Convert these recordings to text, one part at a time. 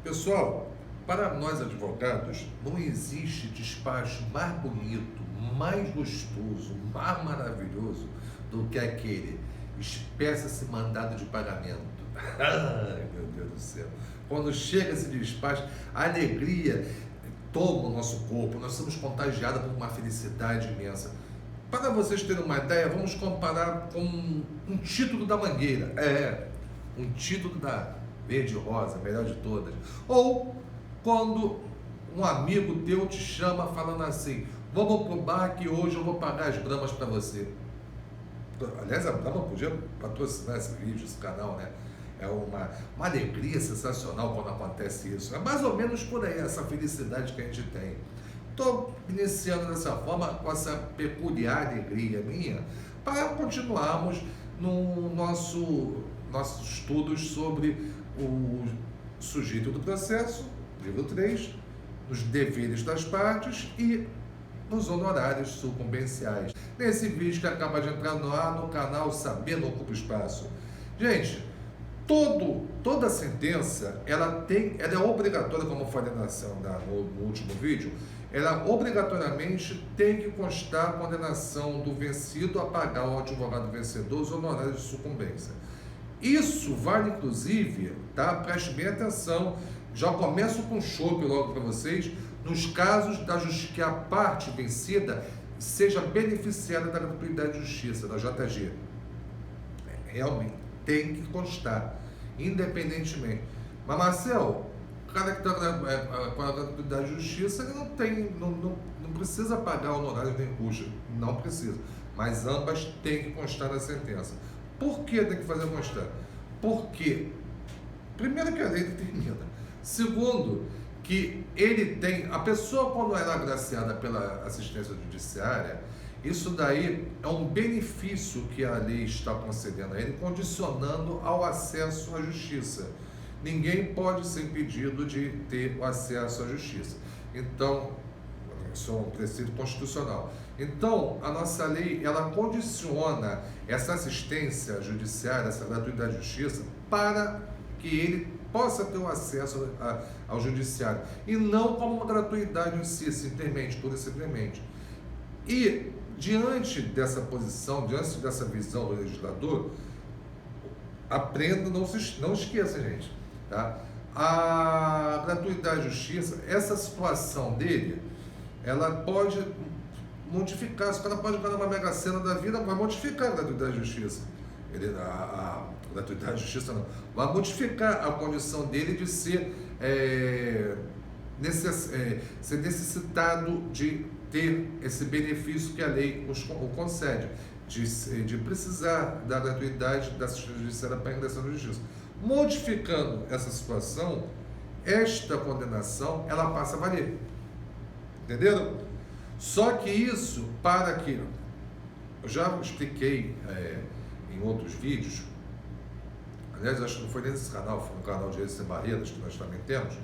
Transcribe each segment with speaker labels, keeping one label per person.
Speaker 1: Pessoal, para nós advogados, não existe despacho mais bonito, mais gostoso, mais maravilhoso do que aquele espécie-se mandado de pagamento. Ai, meu Deus do céu. Quando chega esse despacho, a alegria toma o nosso corpo, nós somos contagiados por uma felicidade imensa. Para vocês terem uma ideia, vamos comparar com um título da Mangueira. Um título da Verde Rosa, melhor de todas. Ou quando um amigo teu te chama falando assim: vamos pro bar que hoje eu vou pagar as gramas para você. Aliás, a Brahma podia patrocinar esse vídeo, esse canal, né? É uma alegria sensacional quando acontece isso. É mais ou menos por aí essa felicidade que a gente tem. Estou iniciando dessa forma, com essa peculiar alegria minha, para continuarmos no nossos estudos sobre o sujeito do processo, livro 3, nos deveres das partes e nos honorários sucumbenciais. Nesse vídeo que acaba de entrar no ar, no canal Saber Não Ocupa Espaço. Gente, toda sentença, ela é obrigatória, como eu falei no último vídeo, ela obrigatoriamente tem que constar a condenação do vencido a pagar ao advogado vencedor os honorários de sucumbência. Isso vale, inclusive, tá? Prestem bem atenção, já começo com chope logo para vocês, nos casos que a parte vencida seja beneficiada da gratuidade de justiça, da JG. Realmente, tem que constar, independentemente. Mas, Marcel, o cara que está com a gratuidade de justiça, ele não precisa pagar honorários nem custo, não precisa. Mas ambas têm que constar na sentença. Por que tem que fazer constar? Porque, primeiro, que a lei determina. Segundo, que a pessoa, quando ela é agraciada pela assistência judiciária, isso daí é um benefício que a lei está concedendo a ele, condicionando ao acesso à justiça. Ninguém pode ser impedido de ter o acesso à justiça. Então, isso é um preceito constitucional. Então, a nossa lei, ela condiciona essa assistência judiciária, essa gratuidade de justiça, para que ele possa ter o acesso ao judiciário, e não como uma gratuidade em si, simplesmente, pura e simplesmente. E, diante dessa posição, diante dessa visão do legislador, aprenda, não esqueça, gente, tá? A gratuidade de justiça, essa situação dele, ela pode modificar, se o cara pode ganhar uma mega sena da vida, vai modificar a gratuidade de justiça. A gratuidade de justiça não, vai modificar a condição dele de ser necessitado de ter esse benefício que a lei o concede, de precisar da gratuidade da assistência judiciária para ingressar na justiça. Modificando essa situação, esta condenação, ela passa a valer. Entenderam? Só que isso, para que, eu já expliquei em outros vídeos, aliás, acho que não foi nesse canal, foi no canal de Sem Barreiras, que nós também temos,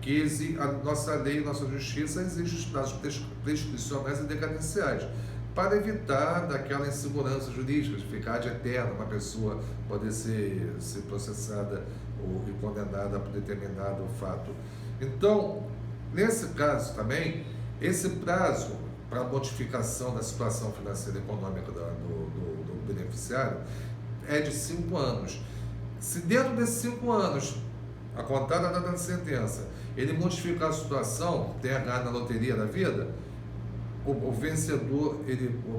Speaker 1: que a nossa lei, nossa justiça, exige os prazos prescricionais e decadenciais, para evitar daquela insegurança jurídica, de ficar de eterno uma pessoa poder ser processada e condenada por determinado fato. Então, nesse caso também, esse prazo para a modificação da situação financeira e econômica do beneficiário é de 5 anos. Se dentro desses 5 anos, a contar da data da sentença, ele modificar a situação, tem a ganhar na loteria da vida, o vencedor,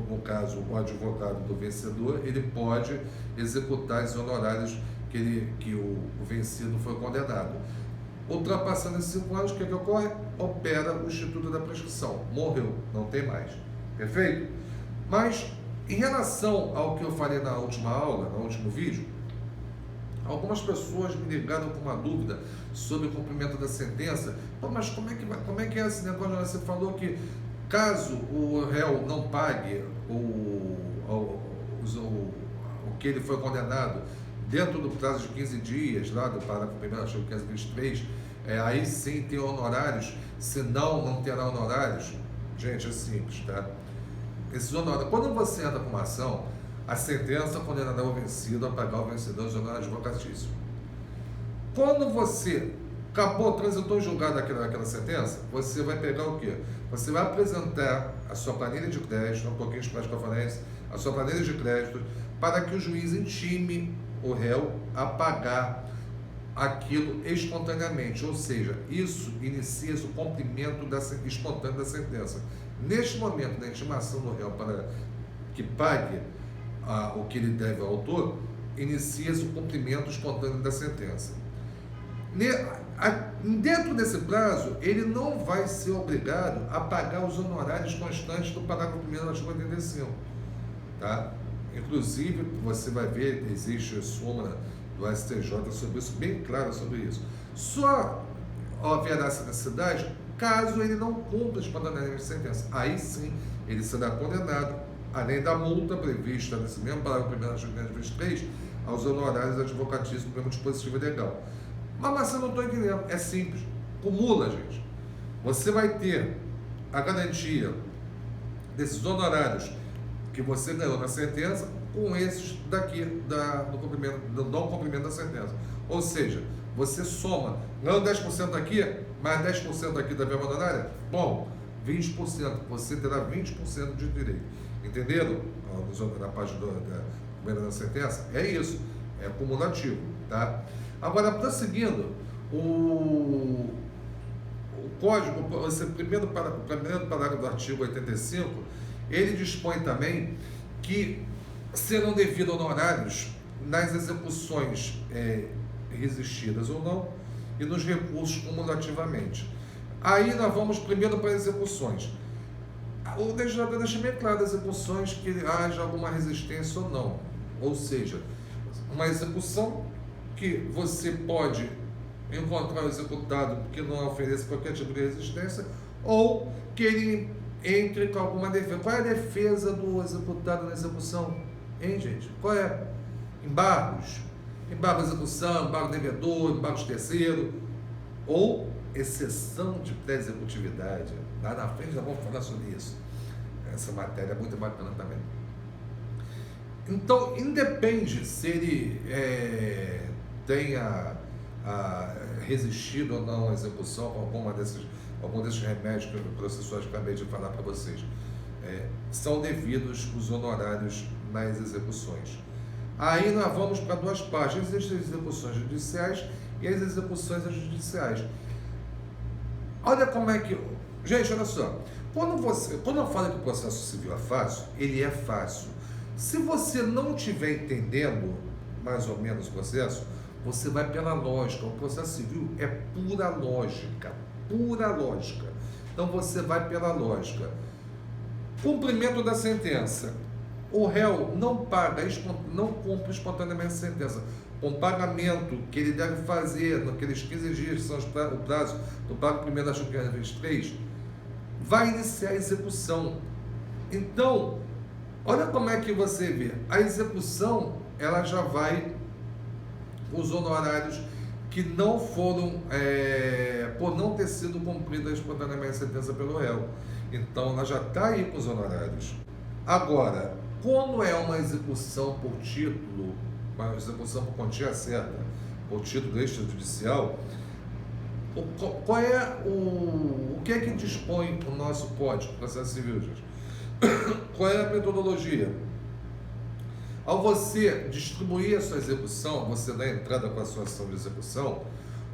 Speaker 1: no caso, o advogado do vencedor, ele pode executar os honorários que o vencido foi condenado. Ultrapassando esses 5 anos, o que ocorre? Opera o Instituto da Prescrição. Morreu, não tem mais. Perfeito? Mas, em relação ao que eu falei na última aula, no último vídeo, algumas pessoas me ligaram com uma dúvida sobre o cumprimento da sentença. Mas como é que é esse negócio? Você falou que caso o réu não pague o que ele foi condenado dentro do prazo de 15 dias, lá do parágrafo 1º, artigo 523, aí sim tem honorários, senão não terá honorários. Gente, é simples, tá? Esses honorários, quando você entra com uma ação, a sentença condenará o vencido a pagar ao vencedor os honorários advocatícios. Quando você Acabou, transitou em julgado aquela sentença, você vai pegar o quê? Você vai apresentar a sua planilha de crédito, um pouquinho de prática forense, a sua planilha de crédito, para que o juiz intime o réu a pagar aquilo espontaneamente, ou seja, isso inicia o cumprimento espontâneo da sentença. Neste momento da intimação do réu para que pague o que ele deve ao autor, inicia-se o cumprimento espontâneo da sentença. Dentro desse prazo, ele não vai ser obrigado a pagar os honorários constantes do parágrafo 1º do artigo 85. Tá? Inclusive, você vai ver, existe súmula do STJ sobre isso, bem claro sobre isso. Só haverá essa necessidade caso ele não cumpra espontaneamente a sentença. Aí sim, ele será condenado, além da multa prevista nesse mesmo parágrafo 1º do artigo 523, aos honorários advocatícios do mesmo dispositivo legal. Mas você não está entendendo, é simples, cumula, gente. Você vai ter a garantia desses honorários que você ganhou na sentença com esses daqui do não cumprimento da sentença. Ou seja, você soma, ganhou 10% aqui, mais 10% aqui da verba honorária, bom, 20%, você terá 20% de direito. Entenderam? Na página da sentença, é isso, é acumulativo, tá? Agora, prosseguindo, o Código, esse primeiro parágrafo do artigo 85, ele dispõe também que serão devidos honorários nas execuções resistidas ou não e nos recursos cumulativamente. Aí nós vamos primeiro para execuções. O TJD deixa bem claro as execuções que haja alguma resistência ou não. Ou seja, uma execução que você pode encontrar o executado que não ofereça qualquer tipo de resistência, ou que ele entre com alguma defesa. Qual é a defesa do executado na execução? Hein, gente? Qual é? Embargos. Embargo de execução, embargo devedor, embargo de terceiro, ou exceção de pré-executividade. Lá na frente já vamos falar sobre isso. Essa matéria é muito bacana também. Então, independe se ele tenha resistido ou não à execução com algum desses remédios processuais que eu acabei de falar para vocês. São devidos os honorários nas execuções. Aí nós vamos para duas partes. Existem as execuções judiciais e as execuções extrajudiciais. Olha como é que... Gente, olha só. Quando eu falo que o processo civil é fácil, ele é fácil. Se você não estiver entendendo mais ou menos o processo, você vai pela lógica. O processo civil é pura lógica. Pura lógica. Então você vai pela lógica. Cumprimento da sentença. O réu não cumpre espontaneamente a sentença. Com pagamento que ele deve fazer naqueles 15 dias, que são o prazo do pago 1º da artigo 523, vai iniciar a execução. Então, olha como é que você vê. A execução, ela já vai os honorários que não foram, por não ter sido cumprida espontaneamente a sentença pelo réu. Então, ela já está aí com os honorários. Agora, quando é uma execução por título, uma execução por quantia certa, por título extrajudicial, o que é que dispõe o nosso Código de Processo Civil, gente? Qual é a metodologia? Ao você distribuir a sua execução, você dá entrada com a sua ação de execução,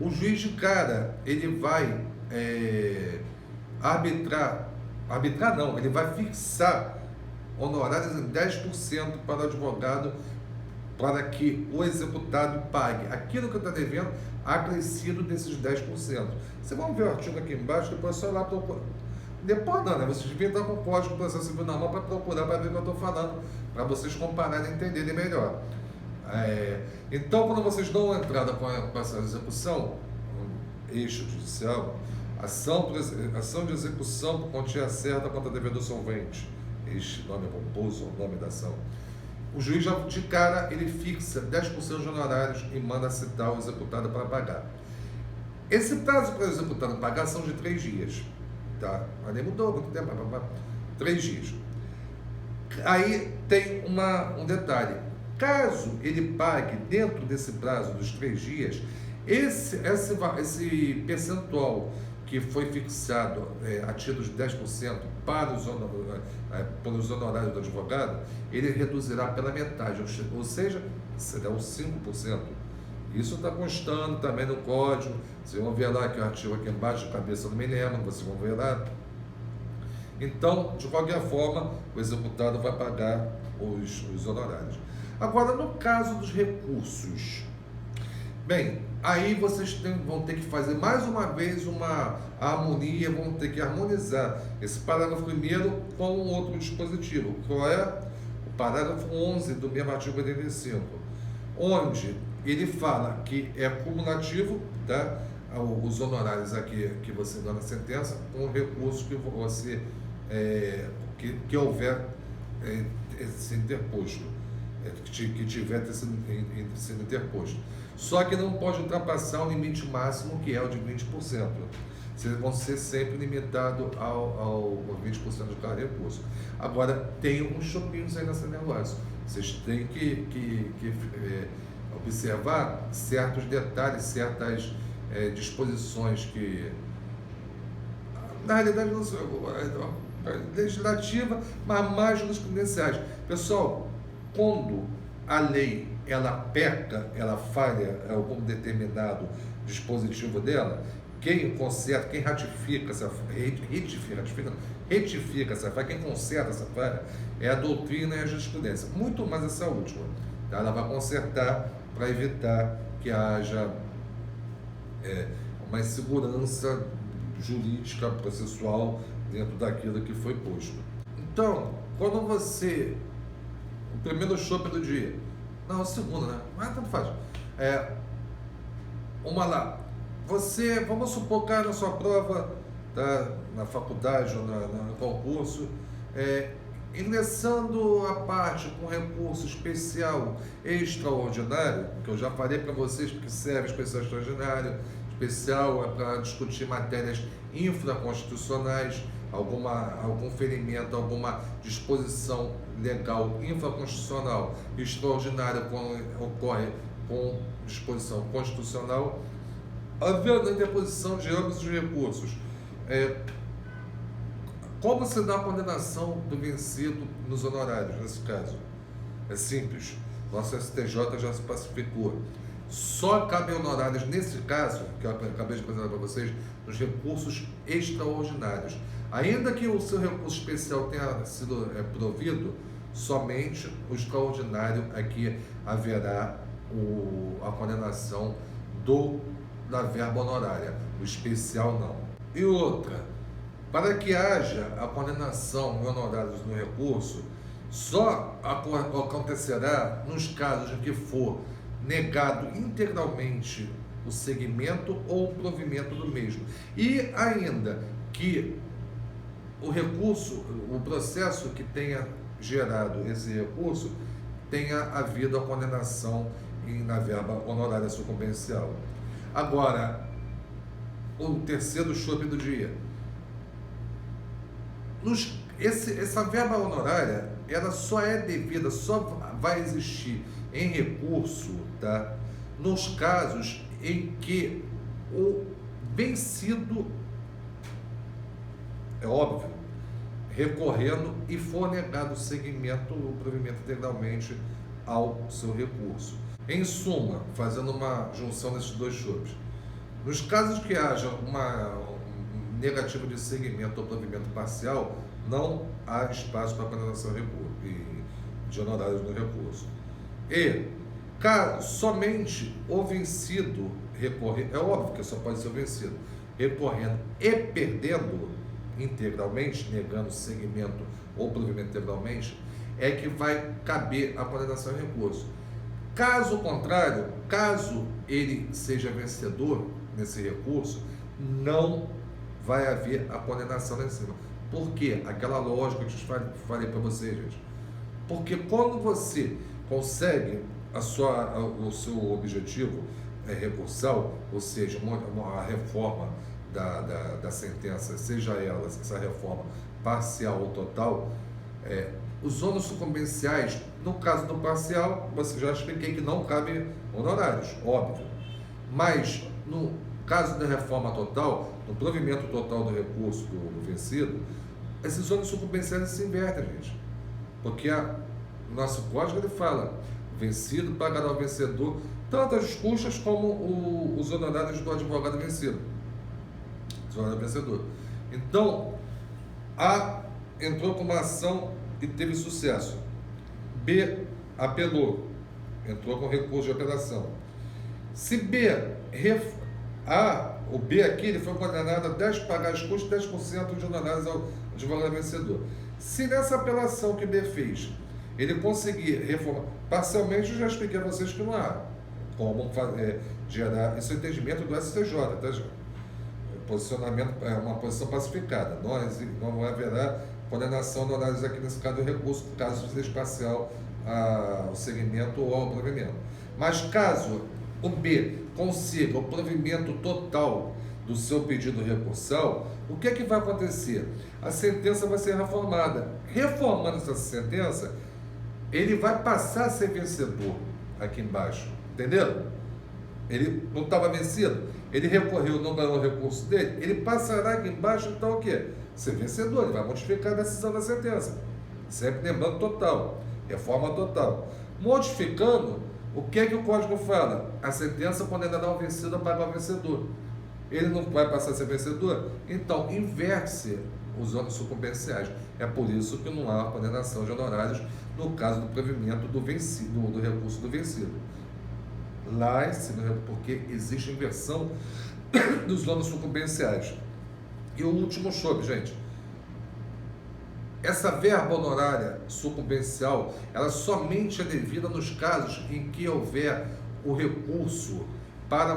Speaker 1: o juiz de cara, ele vai ele vai fixar honorários em 10% para o advogado, para que o executado pague aquilo que está devendo, acrescido desses 10%. Vocês vão ver o artigo aqui embaixo, depois é só ir lá procurar. Depois não, né? Vocês deviam estar com o Código de Processo Civil na mão para procurar, para ver o que eu estou falando, para vocês compararem e entenderem melhor. Então, quando vocês dão uma entrada com essa execução extrajudicial, ação de execução por quantia certa contra devedor solvente, este nome é pomposo, o nome da ação. O juiz já de cara, ele fixa 10% de honorários e manda citar o executado para pagar. Esse prazo para o executado pagar são de 3 dias. Tá? Mas nem mudou muito tempo, 3 dias. Aí tem um detalhe. Caso ele pague dentro desse prazo dos 3 dias, Esse percentual que foi fixado a título de 10% pelos honorários do advogado, ele reduzirá pela metade, ou seja, será os 5%. Isso está constando também no código. Vocês vão ver lá que o artigo aqui embaixo, de cabeça não me lembro, vocês vão ver lá. Então, de qualquer forma, o executado vai pagar os honorários. Agora, no caso dos recursos, bem, aí vocês vão ter que fazer mais uma vez uma harmonia, vão ter que harmonizar esse parágrafo primeiro com um outro dispositivo. Qual é? O parágrafo 11 do mesmo artigo 85, onde ele fala que é cumulativo, tá? Os honorários aqui que você dá na sentença com o recurso que você que houver sido interposto, que tiver sido interposto. Só que não pode ultrapassar o limite máximo, que é o de 20%. Vocês vão ser sempre limitados ao 20% de cada recurso. Agora, tem uns chopinhos aí nesse negócio. Vocês têm que observar certos detalhes, certas disposições que, na realidade, não são legislativa, mas mais jurisprudenciais. Pessoal, quando a lei ela peca, ela falha em algum determinado dispositivo dela, quem conserta, quem retifica essa falha, quem conserta essa falha é a doutrina e a jurisprudência, muito mais essa última. Tá? Ela vai consertar para evitar que haja uma insegurança jurídica, processual, dentro daquilo que foi posto. Então, quando você, o primeiro chope do dia, não, o segundo, né? Mas tanto faz. Uma lá, você, vamos supor, cai na sua prova, tá, na faculdade ou no concurso, ingressando a parte com recurso especial extraordinário, que eu já falei para vocês que serve especial extraordinário, especial é para discutir matérias infraconstitucionais, algum ferimento, alguma disposição legal infraconstitucional extraordinária ocorre com disposição constitucional, havendo a interposição de ambos os recursos. Como se dá a condenação do vencido nos honorários, nesse caso? É simples. Nosso STJ já se pacificou. Só cabem honorários, nesse caso, que eu acabei de apresentar para vocês, nos recursos extraordinários. Ainda que o seu recurso especial tenha sido provido, somente o extraordinário aqui haverá a condenação da verba honorária, o especial não. E outra, para que haja a condenação em honorários no recurso, só acontecerá nos casos em que for negado integralmente o segmento ou o provimento do mesmo. E ainda que o recurso, o processo que tenha gerado esse recurso, tenha havido a condenação na verba honorária sucumbencial. Agora, o terceiro chope do dia. Essa verba honorária, ela só é devida, só vai existir em recurso, tá? Nos casos em que o vencido, é óbvio, recorrendo e for negado o segmento ou provimento integralmente ao seu recurso. Em suma, fazendo uma junção desses dois chopes, nos casos que haja um negativo de segmento ou provimento parcial, não há espaço para condenação de honorários no recurso. E, caso somente o vencido recorrer, é óbvio que só pode ser o vencido, recorrendo e perdendo integralmente, negando segmento ou provimento integralmente, é que vai caber a condenação em recurso. Caso contrário, caso ele seja vencedor nesse recurso, não vai haver a condenação lá em cima. Por quê? Aquela lógica que eu falei para vocês, gente. Porque quando você consegue o seu objetivo recursal, ou seja, uma reforma da sentença, seja ela essa reforma parcial ou total, os ônus sucumbenciais, no caso do parcial, você já expliquei que não cabe honorários, óbvio. Mas, no caso da reforma total, no provimento total do recurso do vencido, esses ônus sucumbenciais se invertem, gente. Porque o nosso código ele fala, o vencido pagará ao vencedor tanto as custas como os honorários do advogado vencido. Os honorários vencedor. Então, A entrou com uma ação e teve sucesso. B apelou, entrou com recurso de apelação. Se o B aqui ele foi condenado a pagar as custas 10% de honorários ao advogado vencedor. Se nessa apelação que o B fez, ele conseguir reformar, parcialmente eu já expliquei a vocês que não há como gerar, isso é entendimento do STJ, tá, gente? Posicionamento é uma posição pacificada, não haverá condenação de honorários aqui nesse caso do recurso, caso seja parcial ao segmento ou ao provimento. Mas caso o B consiga o provimento total do seu pedido recursal, o que é que vai acontecer? A sentença vai ser reformada. Reformando essa sentença, ele vai passar a ser vencedor aqui embaixo, entendeu? Ele não estava vencido, ele recorreu, não ganhou o recurso dele, ele passará aqui embaixo, então o quê? Ser vencedor, ele vai modificar a decisão da sentença. Sempre lembrando total, reforma total. Modificando, o que é que o código fala? A sentença condenará o vencido a pagar o vencedor. Ele não vai passar a ser vencedor? Então, inverte-se os ônus sucumbenciais. É por isso que não há condenação de honorários no caso do provimento do recurso do vencido. Lá em cima, porque existe inversão dos ônus sucumbenciais. E o último chope, gente. Essa verba honorária sucumbencial, ela somente é devida nos casos em que houver o recurso para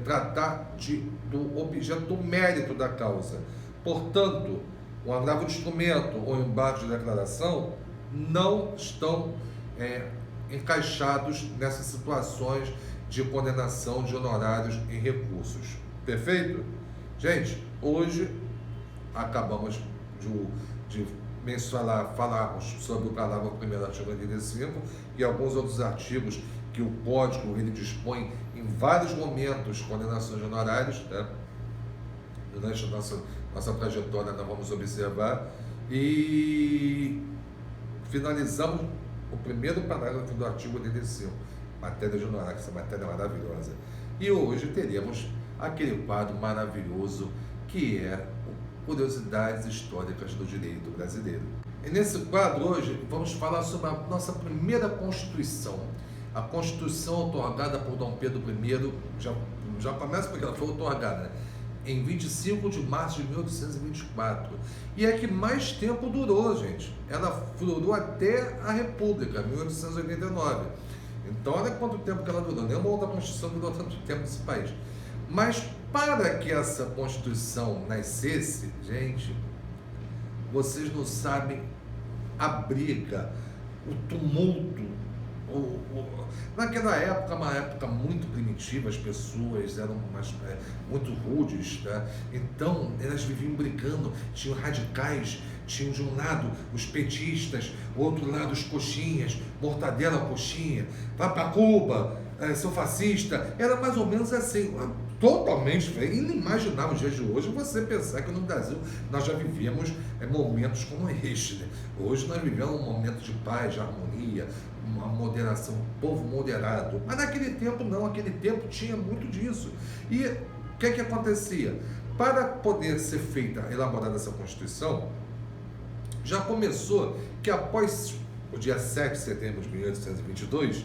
Speaker 1: tratar do objeto, do mérito da causa. Portanto, o agravo de instrumento ou embargo de declaração não estão encaixados nessas situações de condenação de honorários em recursos. Perfeito? Gente, hoje acabamos de falarmos sobre o parágrafo 1º, artigo 85 e alguns outros artigos que o Código ele dispõe em vários momentos condenações de honorários, tá? Durante a nossa trajetória nós vamos observar e finalizamos o primeiro parágrafo do artigo 85, matéria de honorários, essa matéria maravilhosa. E hoje teremos aquele quadro maravilhoso que é Curiosidades Históricas do Direito Brasileiro. E nesse quadro hoje vamos falar sobre a nossa primeira Constituição, a Constituição outorgada por Dom Pedro I, já começa porque ela foi outorgada, né? Em 25 de março de 1824. E é que mais tempo durou, gente. Ela durou até a República, 1889. Então, olha quanto tempo que ela durou. Nenhuma outra Constituição durou tanto tempo nesse país. Mas, para que essa Constituição nascesse, gente, vocês não sabem a briga, o tumulto. Naquela época, uma época muito primitiva, as pessoas eram muito rudes, tá? Então elas viviam brigando, tinham radicais, tinham de um lado os petistas, outro lado os coxinhas, mortadela coxinha, vá para Cuba, seu fascista, era mais ou menos assim, totalmente inimaginável nos dias de hoje você pensar que no Brasil nós já vivíamos momentos como este, né? Hoje nós vivemos um momento de paz, de harmonia, uma moderação, um povo moderado, mas naquele tempo não, naquele tempo tinha muito disso. E o que é que acontecia? Para poder ser feita, elaborada essa Constituição, já começou que após o dia 7 de setembro de 1822,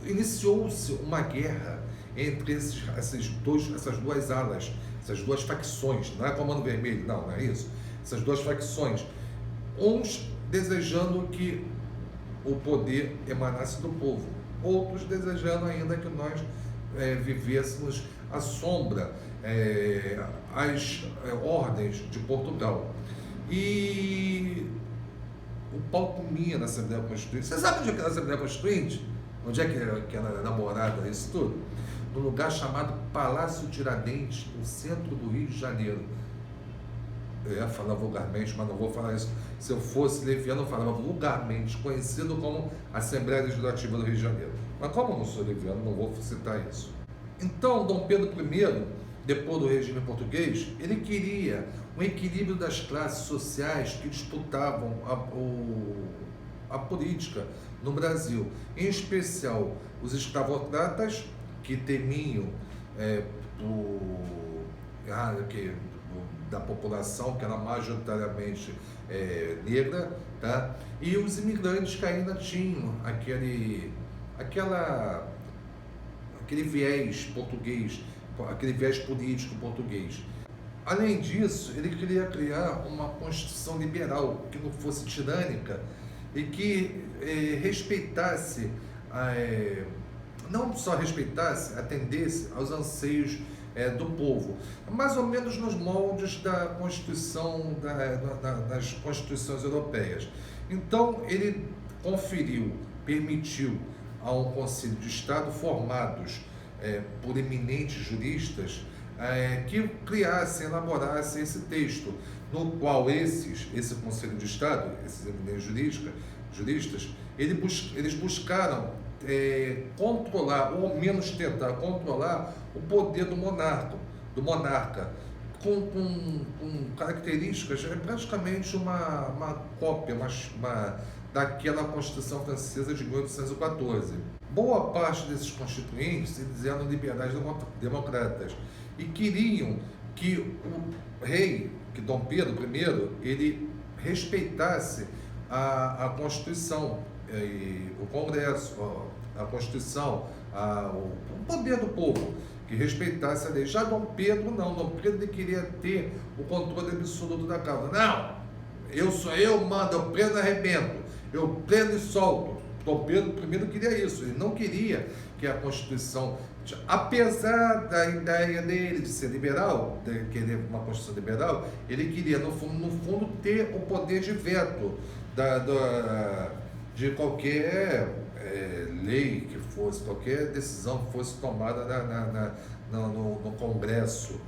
Speaker 1: iniciou-se uma guerra entre essas duas alas, essas duas facções, não é Comando Vermelho, não é isso, essas duas facções, uns desejando que o poder emanasse do povo, outros desejando ainda que nós vivêssemos à sombra as ordens de Portugal. E o pau comia na Assembleia Constituinte. Você sabe onde é que era a Assembleia Constituinte? Onde é que era elaborada isso tudo? No lugar chamado Palácio Tiradentes, no centro do Rio de Janeiro. Eu ia falar vulgarmente, mas não vou falar isso. Se eu fosse leviano, eu falava vulgarmente, conhecido como Assembleia Legislativa do Rio de Janeiro. Mas como eu não sou liviano, não vou citar isso. Então, Dom Pedro I, depois do regime português, ele queria um equilíbrio das classes sociais que disputavam a política no Brasil, em especial os escravocratas, que temiam da população, que era majoritariamente negra, tá? E os imigrantes que ainda tinham aquele viés português, aquele viés político português. Além disso, ele queria criar uma Constituição liberal, que não fosse tirânica e que respeitasse, não só respeitasse, atendesse aos anseios do povo, mais ou menos nos moldes da Constituição, das Constituições europeias. Então, ele permitiu a um Conselho de Estado formados por eminentes juristas que elaborassem esse texto, no qual esse Conselho de Estado, esses eminentes juristas, eles buscaram controlar, ou ao menos tentar controlar, o poder do monarca, com características, praticamente uma cópia daquela Constituição Francesa de 1814. Boa parte desses constituintes eles eram liberais democratas e queriam que o rei, que Dom Pedro I, ele respeitasse a Constituição, o Congresso, a Constituição, o poder do povo, que respeitasse a lei. Já Dom Pedro não, Dom Pedro ele queria ter o controle absoluto da causa. Não, eu mando, eu prendo e arrebento, eu prendo e solto. Dom Pedro I queria isso, ele não queria que a Constituição, apesar da ideia dele de ser liberal, de querer uma Constituição liberal, ele queria, no fundo, ter o poder de veto de qualquer lei que fosse, qualquer decisão que fosse tomada no Congresso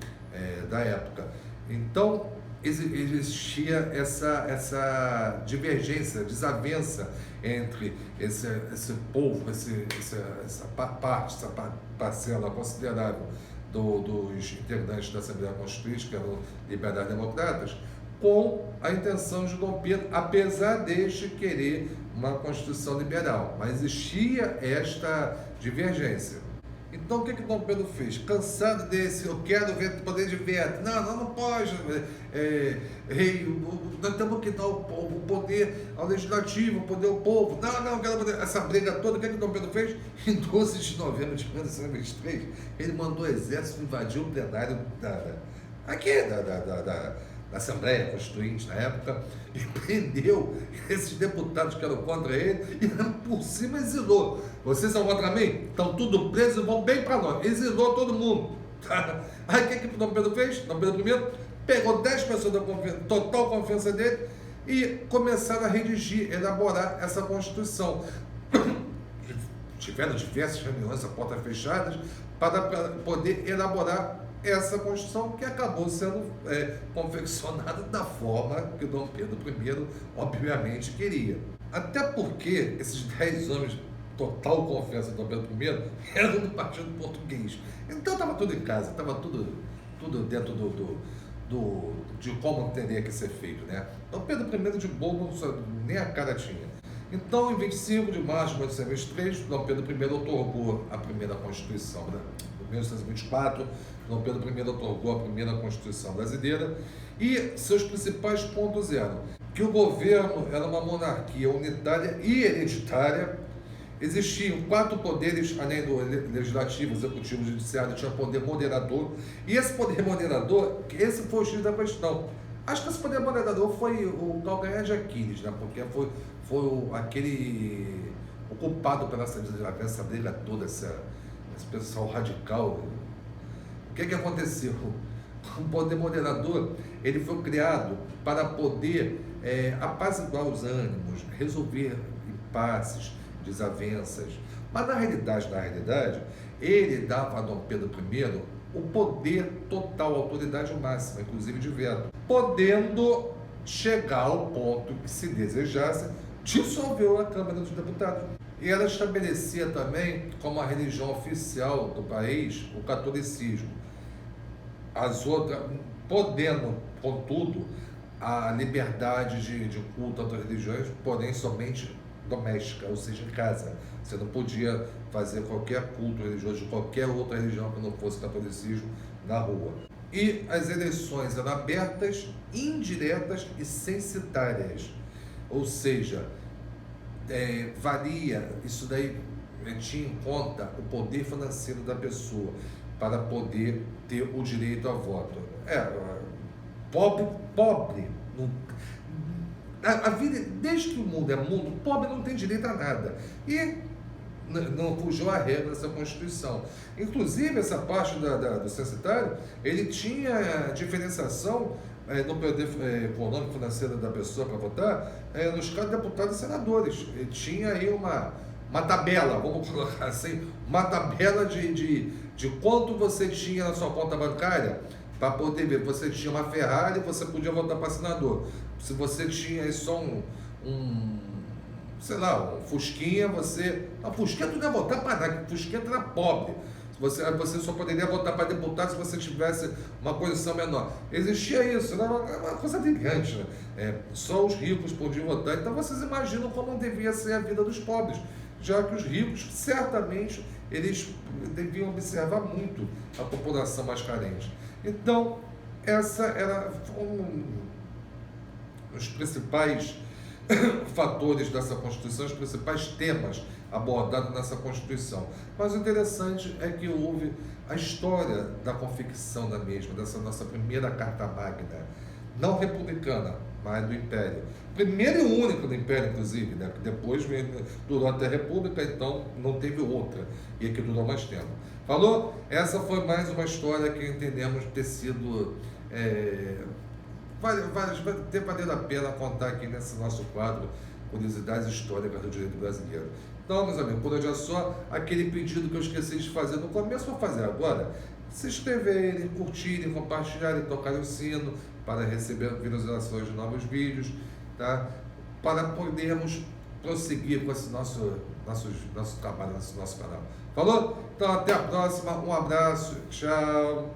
Speaker 1: da época. Então, existia essa divergência, desavença entre esse povo, essa parcela considerável dos integrantes da Assembleia Constituinte, que eram liberais democratas, com a intenção de Dom Pedro, apesar deste querer uma Constituição liberal. Mas existia esta divergência. Então, o que Dom Pedro fez? Cansado desse, eu quero ver poder de veto. Não pode. Rei, nós temos que dar o poder ao legislativo, o poder ao povo. Não, quero poder. Essa briga toda, o que Dom Pedro fez? Em 12 de novembro de 1923, ele mandou o exército invadir o plenário da Assembleia Constituinte na época e prendeu esses deputados que eram contra ele e por cima exilou. Vocês são contra mim? Estão tudo presos e vão bem para nós. Exilou todo mundo. Tá? Aí o que Dom Pedro fez? Dom Pedro I pegou 10 pessoas da total confiança dele e começaram a elaborar essa Constituição. Tiveram diversas reuniões a portas fechadas para poder elaborar essa Constituição, que acabou sendo confeccionada da forma que Dom Pedro I obviamente queria. Até porque esses 10 homens de total confiança de Dom Pedro I eram do Partido Português. Então estava tudo em casa, estava tudo dentro de como teria que ser feito, né? Dom Pedro I de boa nem a cara tinha. Então, em 25 de março de 1823, Dom Pedro I otorgou a primeira Constituição, né? Em 1824, Dom Pedro I otorgou a primeira Constituição brasileira e seus principais pontos eram que o governo era uma monarquia unitária e hereditária, existiam 4 poderes, além do legislativo, executivo, judiciário, tinha poder moderador, e esse poder moderador, esse foi o X da questão. Acho que esse poder moderador foi o calcanhar de Aquiles, né? Porque foi aquele ocupado pela essa briga toda, esse pessoal radical. O que aconteceu? O poder moderador ele foi criado para poder apaziguar os ânimos, resolver impasses, desavenças. Mas na realidade, ele dava a Dom Pedro I o poder total, a autoridade máxima, inclusive de veto, podendo chegar ao ponto que, se desejasse, dissolveu a Câmara dos Deputados. E ela estabelecia também como a religião oficial do país o catolicismo. As outras, podendo, contudo, a liberdade de culto a outras religiões, porém somente doméstica, ou seja, em casa. Você não podia fazer qualquer culto religioso de qualquer outra religião que não fosse catolicismo na rua. E as eleições eram abertas, indiretas e censitárias, ou seja, varia, isso daí tinha em conta o poder financeiro da pessoa para poder ter o direito a voto. Pobre, não, a vida, desde que o mundo é mundo, pobre não tem direito a nada. E não fugiu à regra dessa Constituição. Inclusive, essa parte do censitário, ele tinha diferenciação no poder econômico financeiro da pessoa para votar, nos casos de deputados e senadores. Ele tinha aí uma tabela, vamos colocar assim, uma tabela de quanto você tinha na sua conta bancária para poder ver. Você tinha uma Ferrari, você podia votar para senador. Se você tinha aí só sei lá, um Fusquinha, a Fusquinha tu não ia votar para nada, Fusquinha tu era pobre. Você só poderia votar para deputado se você tivesse uma condição menor. Existia isso, era uma coisa brilhante, né? Só os ricos podiam votar. Então vocês imaginam como devia ser a vida dos pobres, já que os ricos, certamente, eles deviam observar muito a população mais carente. Então, essa era os principais fatores dessa Constituição, os principais temas abordados nessa Constituição. Mas o interessante é que houve a história da confecção da mesma, dessa nossa primeira Carta Magna, não republicana, mas do Império. Primeira e única do Império, inclusive, né? Que depois durou até a República, então não teve outra, e aqui durou mais tempo. Falou? Essa foi mais uma história que entendemos ter sido... Vai ter valido a pena contar aqui nesse nosso quadro Curiosidades Históricas do Direito Brasileiro. Então, meus amigos, por hoje é só. Aquele pedido que eu esqueci de fazer no começo, vou fazer agora. Se inscreverem, curtirem, compartilharem, tocarem o sino para receber visualizações de novos vídeos, tá? Para podermos prosseguir com esse nosso trabalho, nosso canal. Falou? Então, até a próxima. Um abraço. Tchau.